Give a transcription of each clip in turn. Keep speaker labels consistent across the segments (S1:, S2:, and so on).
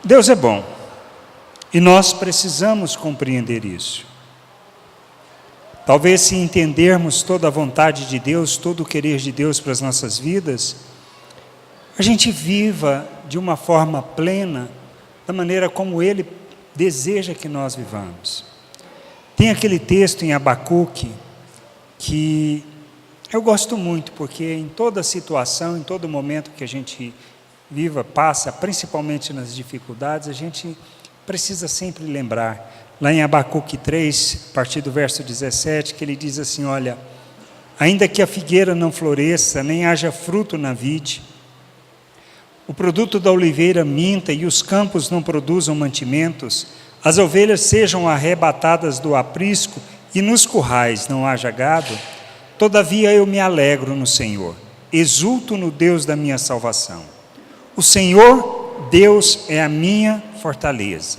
S1: Deus é bom, e nós precisamos compreender isso. Talvez, se entendermos toda a vontade de Deus, todo o querer de Deus para as nossas vidas, a gente viva de uma forma plena, da maneira como Ele deseja que nós vivamos. Tem aquele texto em Abacuque, que eu gosto muito, porque em toda situação, em todo momento que a gente passa, principalmente nas dificuldades, a gente precisa sempre lembrar. Lá em Abacuque 3, a partir do verso 17, que ele diz assim, olha, ainda que a figueira não floresça, nem haja fruto na vide, o produto da oliveira minta e os campos não produzam mantimentos, as ovelhas sejam arrebatadas do aprisco e nos currais não haja gado, todavia eu me alegro no Senhor, exulto no Deus da minha salvação. O Senhor, Deus, é a minha fortaleza,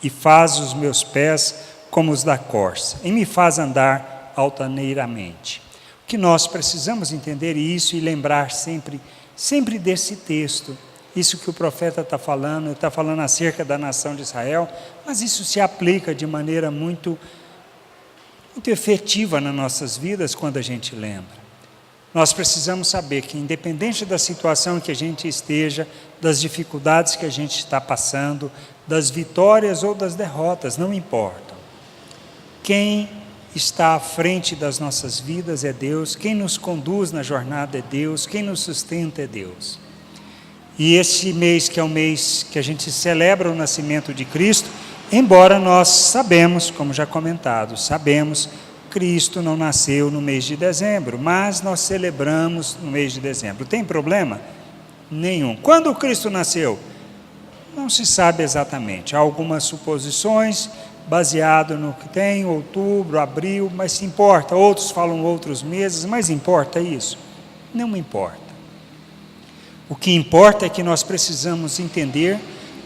S1: e faz os meus pés como os da corça, e me faz andar altaneiramente. O que nós precisamos entender isso e lembrar sempre desse texto, isso que o profeta está falando acerca da nação de Israel, mas isso se aplica de maneira muito efetiva nas nossas vidas quando a gente lembra. Nós precisamos saber que, independente da situação que a gente esteja, das dificuldades que a gente está passando, das vitórias ou das derrotas, não importa. Quem está à frente das nossas vidas é Deus, quem nos conduz na jornada é Deus, quem nos sustenta é Deus. E esse mês, que é o mês que a gente celebra o nascimento de Cristo, embora nós sabemos, como já comentado, Cristo não nasceu no mês de dezembro, mas nós celebramos no mês de dezembro. Tem problema? Nenhum. Quando Cristo nasceu? Não se sabe exatamente. Há algumas suposições, baseado no que tem, outubro, abril, mas se importa. Outros falam outros meses, mas importa isso? Não importa. O que importa é que nós precisamos entender,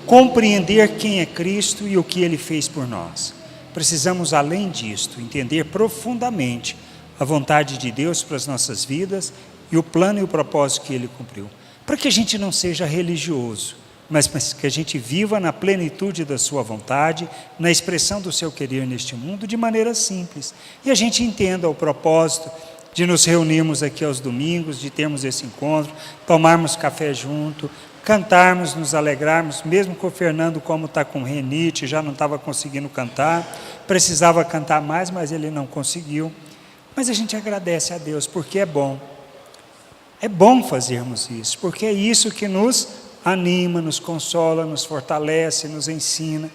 S1: compreender quem é Cristo e o que Ele fez por nós. Precisamos, além disto, entender profundamente a vontade de Deus para as nossas vidas e o plano e o propósito que Ele cumpriu. Para que a gente não seja religioso, mas que a gente viva na plenitude da sua vontade, na expressão do seu querer neste mundo, de maneira simples. E a gente entenda o propósito de nos reunirmos aqui aos domingos, de termos esse encontro, tomarmos café junto, cantarmos, nos alegrarmos, mesmo com o Fernando, como está com renite, já não estava conseguindo cantar, precisava cantar mais, mas ele não conseguiu. Mas a gente agradece a Deus, porque é bom fazermos isso, porque é isso que nos anima, nos consola, nos fortalece, nos ensina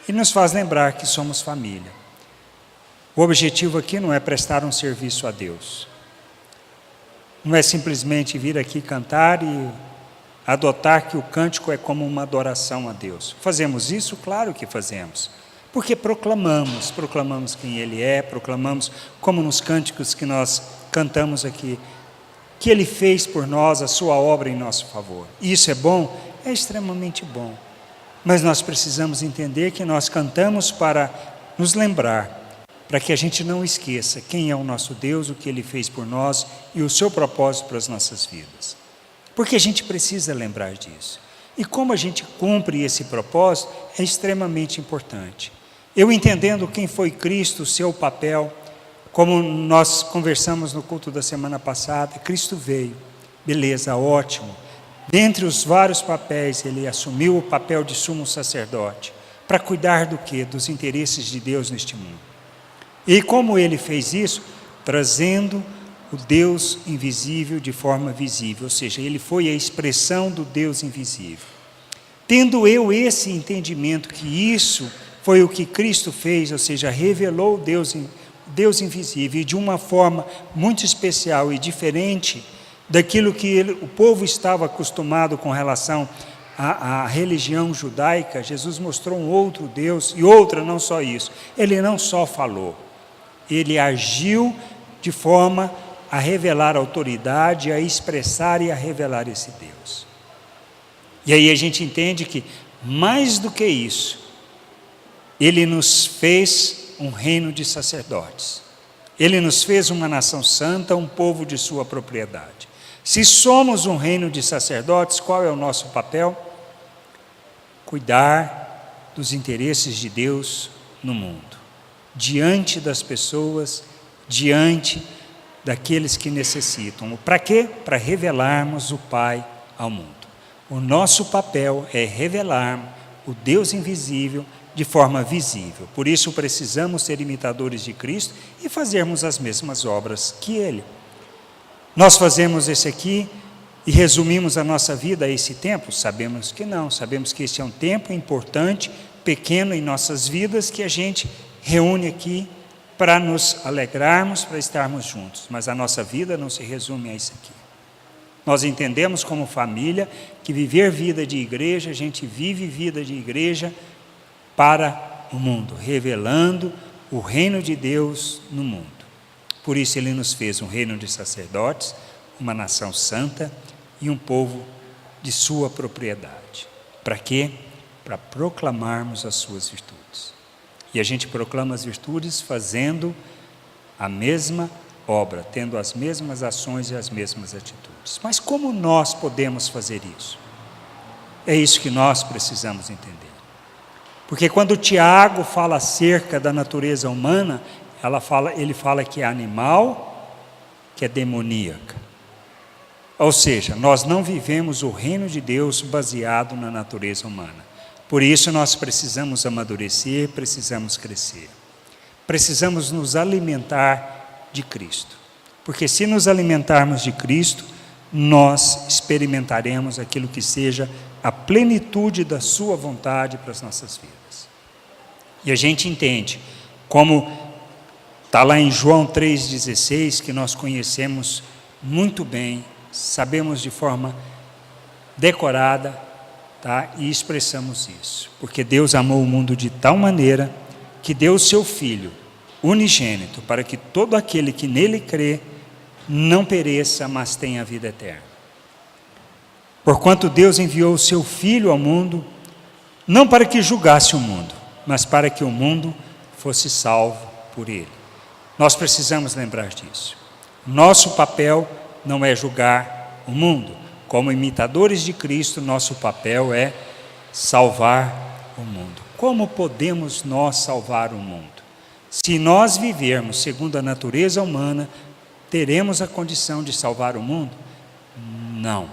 S1: e nos faz lembrar que somos família. O objetivo aqui não é prestar um serviço a Deus, não é simplesmente vir aqui cantar e adotar que o cântico é como uma adoração a Deus. Fazemos isso? Claro que fazemos, porque proclamamos quem Ele é, proclamamos, como nos cânticos que nós cantamos aqui, que Ele fez por nós a sua obra em nosso favor. Isso é bom? É extremamente bom, mas nós precisamos entender que nós cantamos para nos lembrar, para que a gente não esqueça quem é o nosso Deus, o que Ele fez por nós e o seu propósito para as nossas vidas. Porque a gente precisa lembrar disso. E como a gente cumpre esse propósito é extremamente importante. Eu entendendo quem foi Cristo, o seu papel, como nós conversamos no culto da semana passada, Cristo veio, beleza, ótimo. Dentre os vários papéis, Ele assumiu o papel de sumo sacerdote, para cuidar do quê? Dos interesses de Deus neste mundo. E como Ele fez isso? Trazendo o Deus invisível de forma visível, ou seja, Ele foi a expressão do Deus invisível. Tendo eu esse entendimento que isso foi o que Cristo fez, ou seja, revelou o Deus invisível, e de uma forma muito especial e diferente daquilo que o povo estava acostumado com relação à religião judaica, Jesus mostrou um outro Deus, e outra, não só isso, Ele não só falou, Ele agiu de forma a revelar autoridade, a expressar e a revelar esse Deus. E aí a gente entende que, mais do que isso, Ele nos fez um reino de sacerdotes. Ele nos fez uma nação santa, um povo de sua propriedade. Se somos um reino de sacerdotes, qual é o nosso papel? cuidar dos interesses de Deus no mundo, diante das pessoas, diante daqueles que necessitam. Para quê? Para revelarmos o Pai ao mundo. O nosso papel é revelar o Deus invisível de forma visível. Por isso precisamos ser imitadores de Cristo e fazermos as mesmas obras que Ele. Nós fazemos esse aqui e resumimos a nossa vida a esse tempo? Sabemos que não, sabemos que este é um tempo importante, pequeno em nossas vidas, que a gente reúne aqui para nos alegrarmos, para estarmos juntos, mas a nossa vida não se resume a isso aqui. Nós entendemos como família que viver vida de igreja, a gente vive vida de igreja para o mundo, revelando o reino de Deus no mundo. Por isso Ele nos fez um reino de sacerdotes, uma nação santa e um povo de sua propriedade. Para quê? Para proclamarmos as suas virtudes. E a gente proclama as virtudes fazendo a mesma obra, tendo as mesmas ações e as mesmas atitudes. Mas como nós podemos fazer isso? É isso que nós precisamos entender. Porque quando Tiago fala acerca da natureza humana, ele fala que é animal, que é demoníaca. Ou seja, nós não vivemos o reino de Deus baseado na natureza humana. Por isso nós precisamos amadurecer, precisamos crescer. Precisamos nos alimentar de Cristo. Porque se nos alimentarmos de Cristo, nós experimentaremos aquilo que seja a plenitude da sua vontade para as nossas vidas. E a gente entende, como está lá em João 3,16, que nós conhecemos muito bem, sabemos de forma decorada, tá? E expressamos isso. Porque Deus amou o mundo de tal maneira que deu o seu Filho unigênito, para que todo aquele que nele crê não pereça, mas tenha vida eterna. Porquanto Deus enviou o seu Filho ao mundo, não para que julgasse o mundo, mas para que o mundo fosse salvo por ele. Nós precisamos lembrar disso. Nosso papel não é julgar o mundo. Como imitadores de Cristo, nosso papel é salvar o mundo. Como podemos nós salvar o mundo? Se nós vivermos segundo a natureza humana, teremos a condição de salvar o mundo? Não.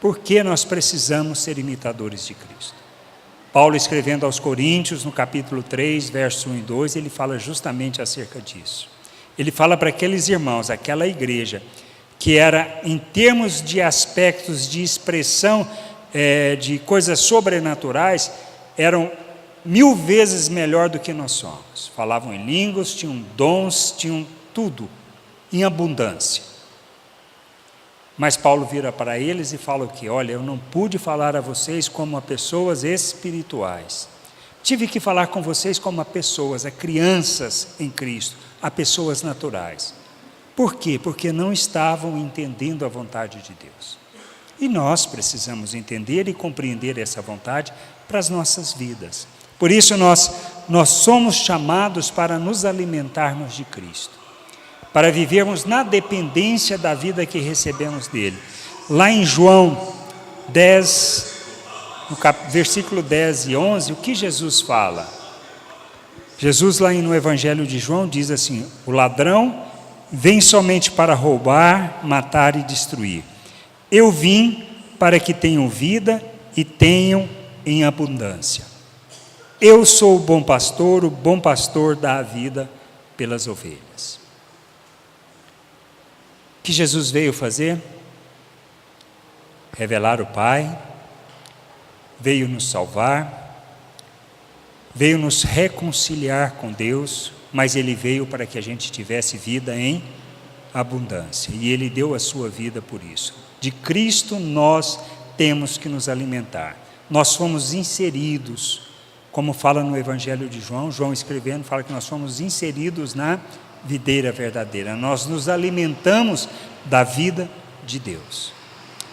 S1: Porque nós precisamos ser imitadores de Cristo. Paulo, escrevendo aos Coríntios, no capítulo 3, verso 1 e 2, ele fala justamente acerca disso. Ele fala para aqueles irmãos, aquela igreja, que era, em termos de aspectos de expressão de coisas sobrenaturais, eram 1000 vezes melhor do que nós somos. Falavam em línguas, tinham dons, tinham tudo em abundância. Mas Paulo vira para eles e fala o quê? Olha, eu não pude falar a vocês como a pessoas espirituais. Tive que falar com vocês como a pessoas, a crianças em Cristo, a pessoas naturais. Por quê? Porque não estavam entendendo a vontade de Deus. E nós precisamos entender e compreender essa vontade para as nossas vidas. Por isso nós somos chamados para nos alimentarmos de Cristo, para vivermos na dependência da vida que recebemos dele. Lá em João 10, no versículo 10 e 11, o que Jesus fala? Jesus lá no Evangelho de João diz assim: o ladrão vem somente para roubar, matar e destruir. Eu vim para que tenham vida e tenham em abundância. Eu sou o bom pastor dá a vida pelas ovelhas. O que Jesus veio fazer? Revelar o Pai, veio nos salvar, veio nos reconciliar com Deus, mas Ele veio para que a gente tivesse vida em abundância, e Ele deu a sua vida por isso. De Cristo nós temos que nos alimentar. Nós fomos inseridos, como fala no Evangelho de João, João escrevendo, fala que nós fomos inseridos na videira verdadeira. Nós nos alimentamos da vida de Deus.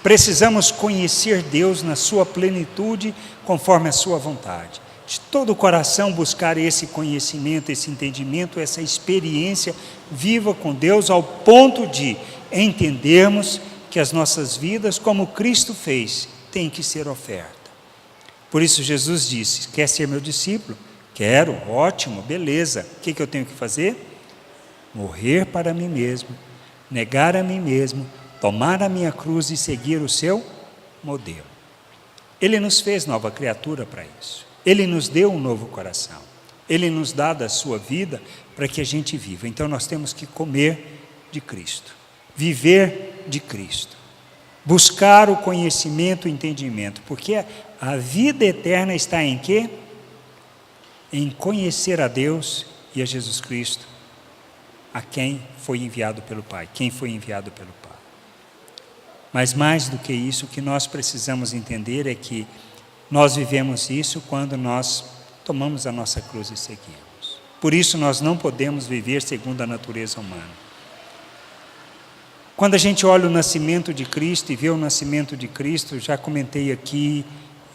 S1: Precisamos conhecer Deus na sua plenitude, conforme a sua vontade. De todo o coração buscar esse conhecimento, esse entendimento, essa experiência viva com Deus, ao ponto de entendermos que as nossas vidas, como Cristo fez, têm que ser oferta. Por isso Jesus disse: quer ser meu discípulo? Quero, ótimo, beleza. O que eu tenho que fazer? Morrer para mim mesmo, negar a mim mesmo, tomar a minha cruz e seguir o seu modelo. Ele nos fez nova criatura para isso. Ele nos deu um novo coração. Ele nos dá da sua vida para que a gente viva. Então nós temos que comer de Cristo, viver de Cristo, buscar o conhecimento e o entendimento, porque a vida eterna está em quê? Em conhecer a Deus e a Jesus Cristo, a quem foi enviado pelo Pai, quem foi enviado pelo Pai. Mas mais do que isso, o que nós precisamos entender é que nós vivemos isso quando nós tomamos a nossa cruz e seguimos. Por isso nós não podemos viver segundo a natureza humana. Quando a gente olha o nascimento de Cristo e vê o nascimento de Cristo, já comentei aqui,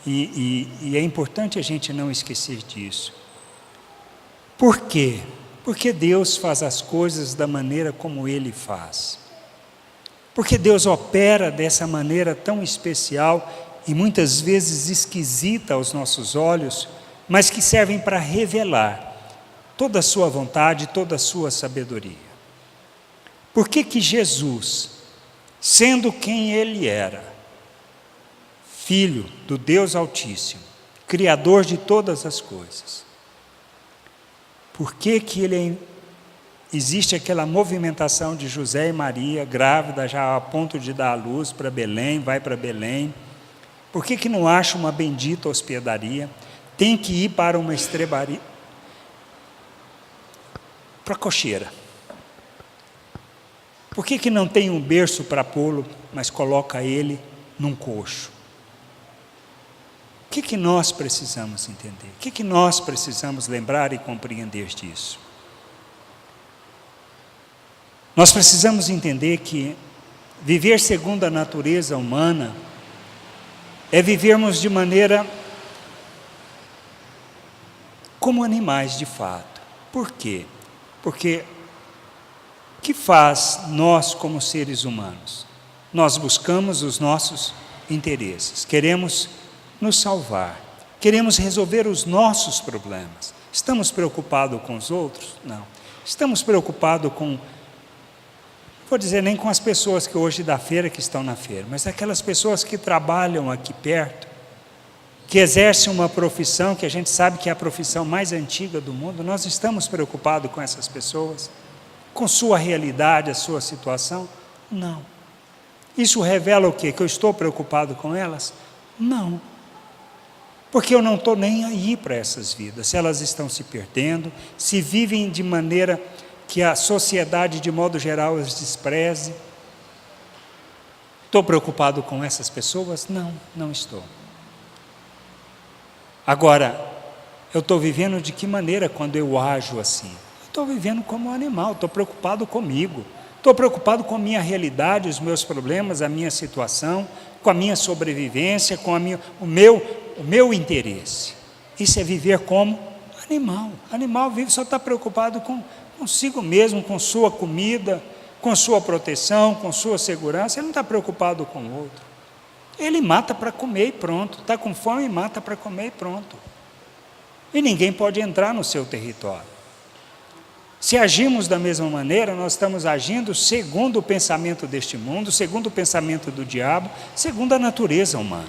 S1: e é importante a gente não esquecer disso. Por quê? Porque Deus faz as coisas da maneira como Ele faz. Porque Deus opera dessa maneira tão especial e muitas vezes esquisita aos nossos olhos, mas que servem para revelar toda a sua vontade, toda a sua sabedoria. Por que Jesus, sendo quem Ele era, Filho do Deus Altíssimo, Criador de todas as coisas, por que existe aquela movimentação de José e Maria, grávida, já a ponto de dar à luz para Belém, vai para Belém? Por que não acha uma bendita hospedaria? Tem que ir para uma estrebaria, para a cocheira. Por que não tem um berço para pô-lo, mas coloca ele num coxo? O que nós precisamos entender? O que nós precisamos lembrar e compreender disso? Nós precisamos entender que viver segundo a natureza humana é vivermos de maneira como animais de fato. Por quê? Porque o que faz nós como seres humanos? Nós buscamos os nossos interesses, queremos nos salvar, queremos resolver os nossos problemas. Estamos preocupados com os outros? Não. Estamos preocupados com, vou dizer, nem com as pessoas que hoje da feira que estão na feira, mas aquelas pessoas que trabalham aqui perto, que exercem uma profissão que a gente sabe que é a profissão mais antiga do mundo. Nós estamos preocupados com essas pessoas, com sua realidade, a sua situação? Não. Isso revela o quê? Que eu estou preocupado com elas? Não. Porque eu não estou nem aí para essas vidas, se elas estão se perdendo, se vivem de maneira que a sociedade, de modo geral, as despreze. Estou preocupado com essas pessoas? Não, não estou. Agora, eu estou vivendo de que maneira quando eu ajo assim? Estou vivendo como um animal, estou preocupado comigo, estou preocupado com a minha realidade, os meus problemas, a minha situação, com a minha sobrevivência, com o meu interesse. Isso é viver como animal. Animal vive, só está preocupado consigo mesmo, com sua comida, com sua proteção, com sua segurança. Ele não está preocupado com o outro. Ele mata para comer e pronto. Está com fome e mata para comer e pronto. E ninguém pode entrar no seu território. Se agimos da mesma maneira, nós estamos agindo segundo o pensamento deste mundo, segundo o pensamento do diabo, segundo a natureza humana.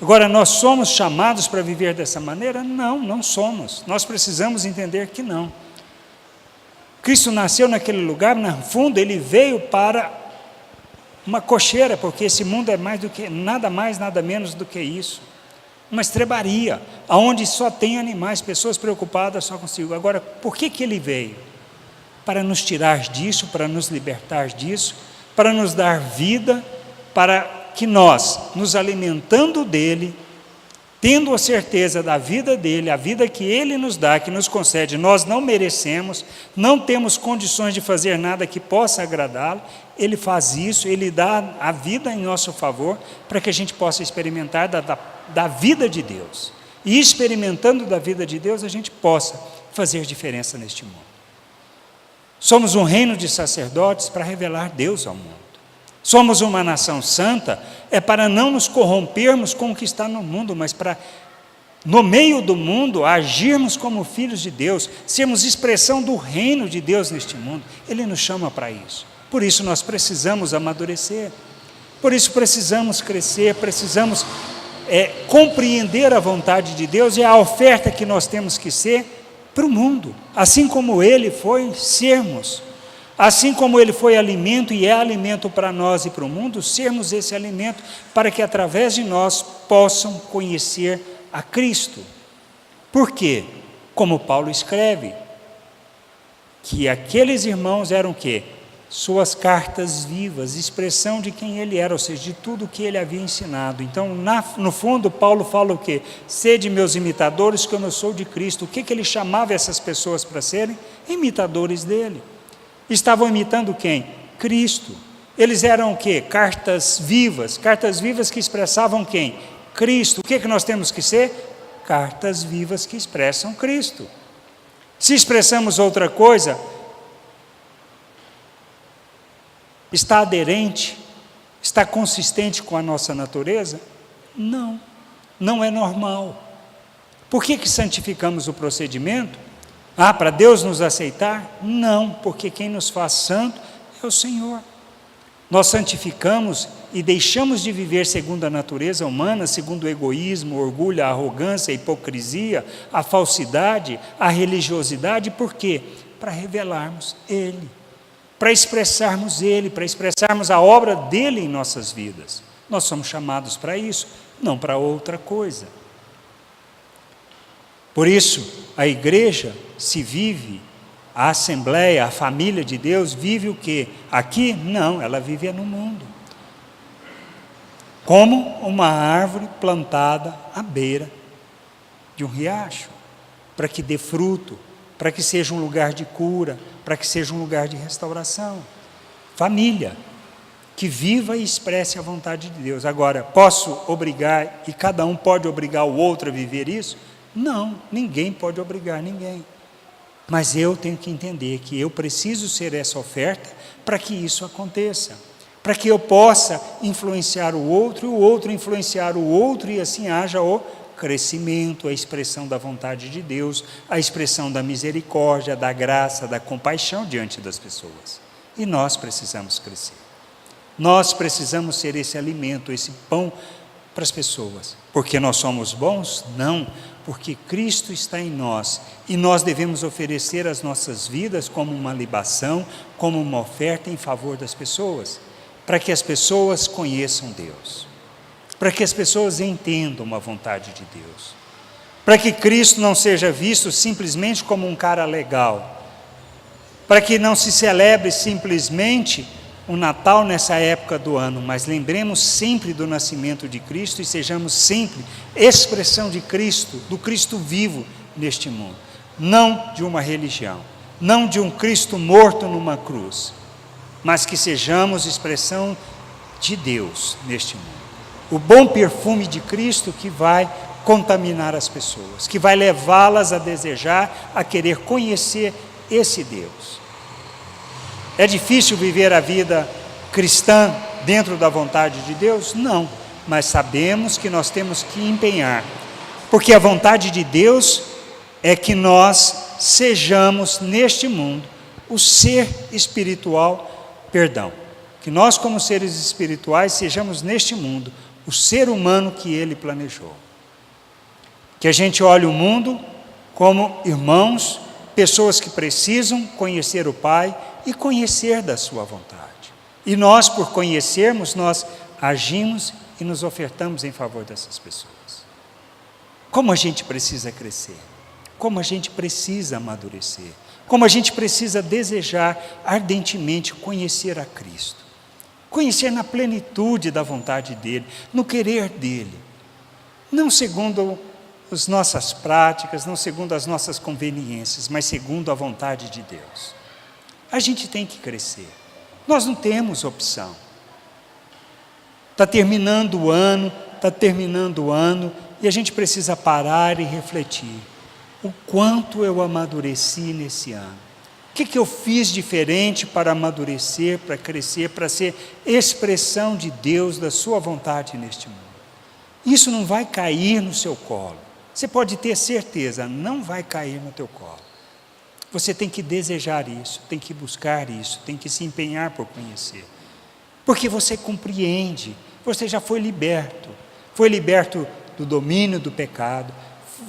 S1: Agora, nós somos chamados para viver dessa maneira? Não, não somos. Nós precisamos entender que não. Cristo nasceu naquele lugar, no fundo, Ele veio para uma cocheira, porque esse mundo é mais do que, nada mais, nada menos do que isso. Uma estrebaria, onde só tem animais, pessoas preocupadas só consigo. Agora, por que Ele veio? Para nos tirar disso, para nos libertar disso, para nos dar vida, para que nós, nos alimentando dEle, tendo a certeza da vida dEle, a vida que Ele nos dá, que nos concede, nós não merecemos, não temos condições de fazer nada que possa agradá-lo, Ele faz isso, Ele dá a vida em nosso favor, para que a gente possa experimentar da vida de Deus. E experimentando da vida de Deus, a gente possa fazer diferença neste mundo. Somos um reino de sacerdotes para revelar Deus ao mundo. Somos uma nação santa, é para não nos corrompermos com o que está no mundo, mas para, no meio do mundo, agirmos como filhos de Deus, sermos expressão do reino de Deus neste mundo. Ele nos chama para isso. Por isso nós precisamos amadurecer, por isso precisamos crescer, precisamos compreender a vontade de Deus e a oferta que nós temos que ser para o mundo, assim como Ele foi sermos. Assim como Ele foi alimento e é alimento para nós e para o mundo, sermos esse alimento para que através de nós possam conhecer a Cristo. Por quê? Como Paulo escreve, que aqueles irmãos eram o quê? Suas cartas vivas, expressão de quem ele era, ou seja, de tudo o que ele havia ensinado. Então, no fundo, Paulo fala o quê? Sede meus imitadores, como eu sou de Cristo. O que ele chamava essas pessoas para serem? Imitadores dele. Estavam imitando quem? Cristo. Eles eram o quê? Cartas vivas que expressavam quem? Cristo. O que nós temos que ser? Cartas vivas que expressam Cristo. Se expressamos outra coisa, está aderente, está consistente com a nossa natureza? Não, não é normal. Por que santificamos o procedimento? Para Deus nos aceitar? Não, porque quem nos faz santo é o Senhor. Nós santificamos e deixamos de viver segundo a natureza humana, segundo o egoísmo, o orgulho, a arrogância, a hipocrisia, a falsidade, a religiosidade. Por quê? Para revelarmos Ele, para expressarmos Ele, para expressarmos a obra dEle em nossas vidas. Nós somos chamados para isso, não para outra coisa. Por isso, a igreja se vive, a assembleia, a família de Deus vive o quê? Aqui? Não, ela vive no mundo. Como uma árvore plantada à beira de um riacho, para que dê fruto, para que seja um lugar de cura, para que seja um lugar de restauração. Família, que viva e expresse a vontade de Deus. Agora, posso obrigar, e cada um pode obrigar o outro a viver isso? Não, ninguém pode obrigar ninguém. Mas eu tenho que entender que eu preciso ser essa oferta para que isso aconteça. Para que eu possa influenciar o outro influenciar o outro, e assim haja o crescimento, a expressão da vontade de Deus, a expressão da misericórdia, da graça, da compaixão diante das pessoas. E nós precisamos crescer. Nós precisamos ser esse alimento, esse pão para as pessoas. Porque nós somos bons? Não, porque Cristo está em nós e nós devemos oferecer as nossas vidas como uma libação, como uma oferta em favor das pessoas, para que as pessoas conheçam Deus, para que as pessoas entendam a vontade de Deus, para que Cristo não seja visto simplesmente como um cara legal, para que não se celebre simplesmente o Natal nessa época do ano, mas lembremos sempre do nascimento de Cristo e sejamos sempre expressão de Cristo, do Cristo vivo neste mundo, não de uma religião, não de um Cristo morto numa cruz, mas que sejamos expressão de Deus neste mundo. O bom perfume de Cristo que vai contaminar as pessoas, que vai levá-las a desejar, a querer conhecer esse Deus. É difícil viver a vida cristã dentro da vontade de Deus? Não, mas sabemos que nós temos que empenhar, porque a vontade de Deus é que nós sejamos neste mundo o ser espiritual, que nós como seres espirituais sejamos neste mundo o ser humano que Ele planejou. Que a gente olhe o mundo como irmãos, pessoas que precisam conhecer o Pai e conhecer da sua vontade. E nós, por conhecermos, nós agimos e nos ofertamos em favor dessas pessoas. Como a gente precisa crescer, como a gente precisa amadurecer, como a gente precisa desejar ardentemente conhecer a Cristo, conhecer na plenitude da vontade dEle, no querer dEle, não segundo as nossas práticas, não segundo as nossas conveniências, mas segundo a vontade de Deus. A gente tem que crescer, nós não temos opção. Está terminando o ano, e a gente precisa parar e refletir. O quanto eu amadureci nesse ano, que eu fiz diferente para amadurecer, para crescer, para ser expressão de Deus, da sua vontade neste mundo? Isso não vai cair no seu colo. Você pode ter certeza, não vai cair no teu colo. Você tem que desejar isso, tem que buscar isso, tem que se empenhar por conhecer. Porque você compreende, você já foi liberto do domínio do pecado,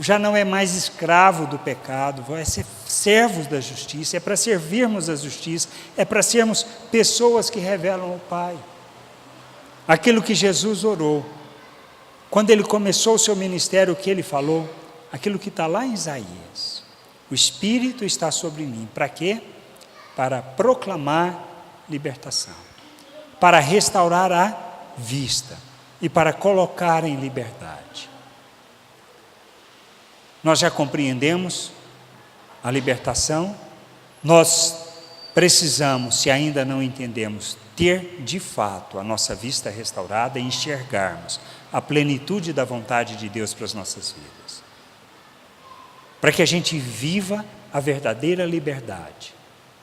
S1: já não é mais escravo do pecado, vai ser servos da justiça, é para servirmos a justiça, é para sermos pessoas que revelam o Pai. Aquilo que Jesus orou, quando ele começou o seu ministério, o que ele falou? Aquilo que está lá em Isaías: o Espírito está sobre mim, para quê? Para proclamar libertação, para restaurar a vista e para colocar em liberdade. Nós já compreendemos a libertação, nós precisamos, se ainda não entendemos, ter de fato a nossa vista restaurada e enxergarmos a plenitude da vontade de Deus para as nossas vidas, para que a gente viva a verdadeira liberdade.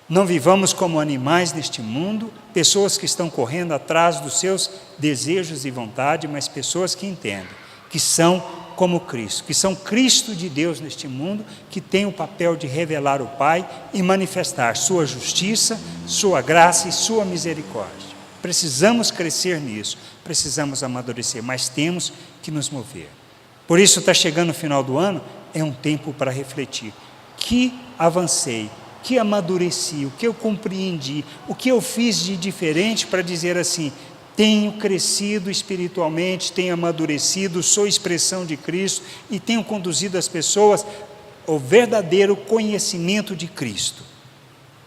S1: Não vivamos como animais neste mundo, pessoas que estão correndo atrás dos seus desejos e vontade, mas pessoas que entendem que são como Cristo, que são Cristo de Deus neste mundo, que tem o papel de revelar o Pai e manifestar sua justiça, sua graça e sua misericórdia. Precisamos crescer nisso, precisamos amadurecer, mas temos que nos mover. Por isso está chegando o final do ano, é um tempo para refletir. Que avancei, que amadureci, o que eu compreendi, o que eu fiz de diferente para dizer assim: tenho crescido espiritualmente, tenho amadurecido, sou expressão de Cristo e tenho conduzido as pessoas ao verdadeiro conhecimento de Cristo.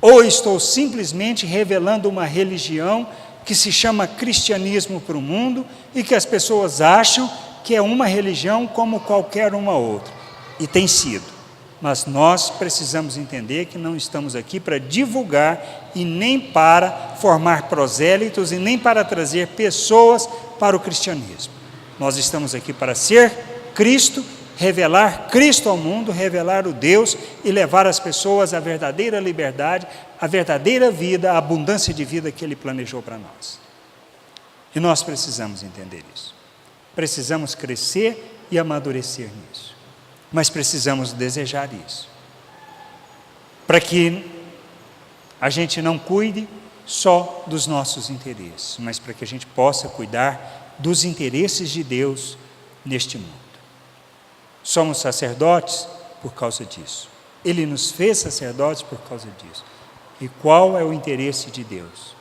S1: Ou estou simplesmente revelando uma religião que se chama cristianismo para o mundo e que as pessoas acham que é uma religião como qualquer uma outra. E tem sido. Mas nós precisamos entender que não estamos aqui para divulgar e nem para formar prosélitos e nem para trazer pessoas para o cristianismo. Nós estamos aqui para ser Cristo, revelar Cristo ao mundo, revelar o Deus e levar as pessoas à verdadeira liberdade, à verdadeira vida, à abundância de vida que Ele planejou para nós. E nós precisamos entender isso. Precisamos crescer e amadurecer nisso. Mas precisamos desejar isso, para que a gente não cuide só dos nossos interesses, mas para que a gente possa cuidar dos interesses de Deus neste mundo. Somos sacerdotes por causa disso. Ele nos fez sacerdotes por causa disso. E qual é o interesse de Deus?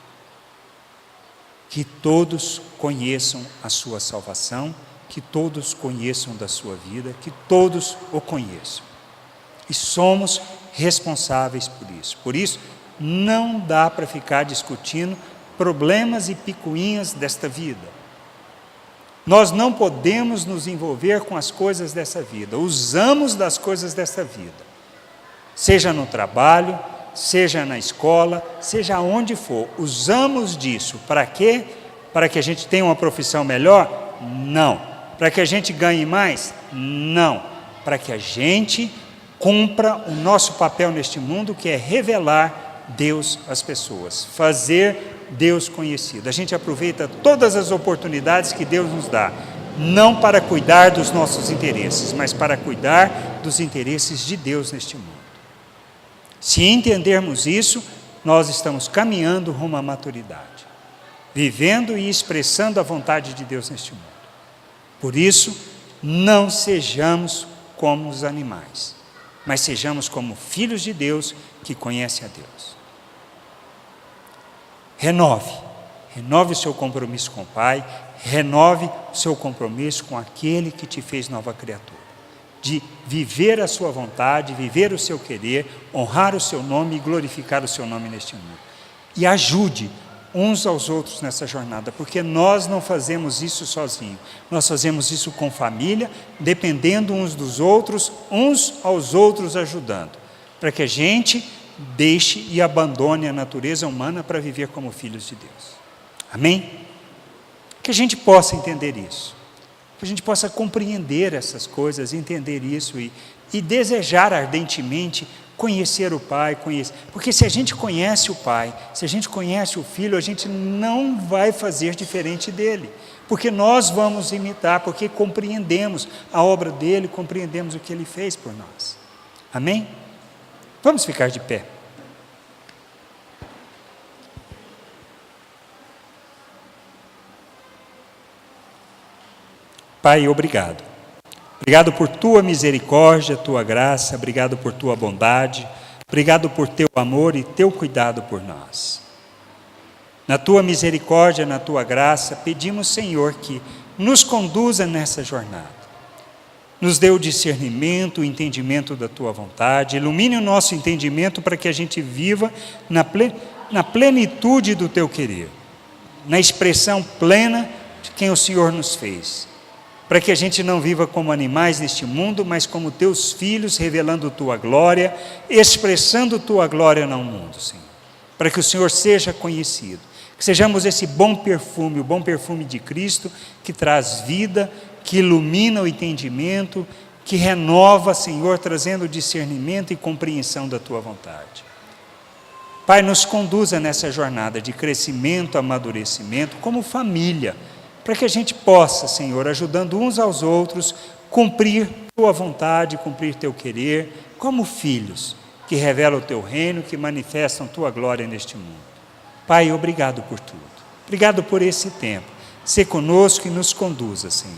S1: Que todos conheçam a sua salvação, que todos conheçam da sua vida, que todos o conheçam. E somos responsáveis por isso. Por isso, não dá para ficar discutindo problemas e picuinhas desta vida. Nós não podemos nos envolver com as coisas dessa vida. Usamos das coisas dessa vida. Seja no trabalho, seja na escola, seja onde for. Usamos disso. Para quê? Para que a gente tenha uma profissão melhor? Não. Para que a gente ganhe mais? Não. Para que a gente cumpra o nosso papel neste mundo, que é revelar Deus às pessoas, fazer Deus conhecido. A gente aproveita todas as oportunidades que Deus nos dá, não para cuidar dos nossos interesses, mas para cuidar dos interesses de Deus neste mundo. Se entendermos isso, nós estamos caminhando rumo à maturidade, vivendo e expressando a vontade de Deus neste mundo. Por isso, não sejamos como os animais, mas sejamos como filhos de Deus que conhecem a Deus. Renove o seu compromisso com o Pai, renove o seu compromisso com aquele que te fez nova criatura, de viver a sua vontade, viver o seu querer, honrar o seu nome e glorificar o seu nome neste mundo. E ajude uns aos outros nessa jornada, porque nós não fazemos isso sozinhos, nós fazemos isso com família, dependendo uns dos outros, uns aos outros ajudando, para que a gente deixe e abandone a natureza humana para viver como filhos de Deus. Amém? Que a gente possa entender isso, que a gente possa compreender essas coisas, entender isso e desejar ardentemente conhecer o Pai, porque se a gente conhece o Pai, se a gente conhece o Filho, a gente não vai fazer diferente dele, porque nós vamos imitar, porque compreendemos a obra dele, compreendemos o que ele fez por nós. Amém? Vamos ficar de pé. Pai, obrigado. Obrigado por tua misericórdia, tua graça, obrigado por tua bondade, obrigado por teu amor e teu cuidado por nós. Na tua misericórdia, na tua graça, pedimos, Senhor, que nos conduza nessa jornada. Nos dê o discernimento, o entendimento da tua vontade, ilumine o nosso entendimento para que a gente viva na plenitude do teu querer, na expressão plena de quem o Senhor nos fez. Para que a gente não viva como animais neste mundo, mas como teus filhos, revelando tua glória, expressando tua glória no mundo, Senhor. Para que o Senhor seja conhecido, que sejamos esse bom perfume, o bom perfume de Cristo, que traz vida, que ilumina o entendimento, que renova, Senhor, trazendo discernimento e compreensão da tua vontade. Pai, nos conduza nessa jornada de crescimento, amadurecimento, como família, para que a gente possa, Senhor, ajudando uns aos outros, cumprir tua vontade, cumprir teu querer, como filhos, que revelam o teu reino, que manifestam tua glória neste mundo. Pai, obrigado por tudo. Obrigado por esse tempo. Sê conosco e nos conduza, Senhor.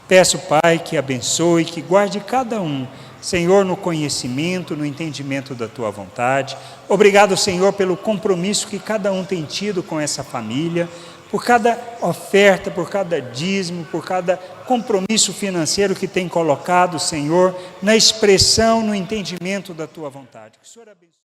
S1: Peço, Pai, que abençoe, que guarde cada um, Senhor, no conhecimento, no entendimento da tua vontade. Obrigado, Senhor, pelo compromisso que cada um tem tido com essa família, por cada oferta, por cada dízimo, por cada compromisso financeiro que tem colocado, Senhor, na expressão, no entendimento da tua vontade. Que o Senhor abençoe.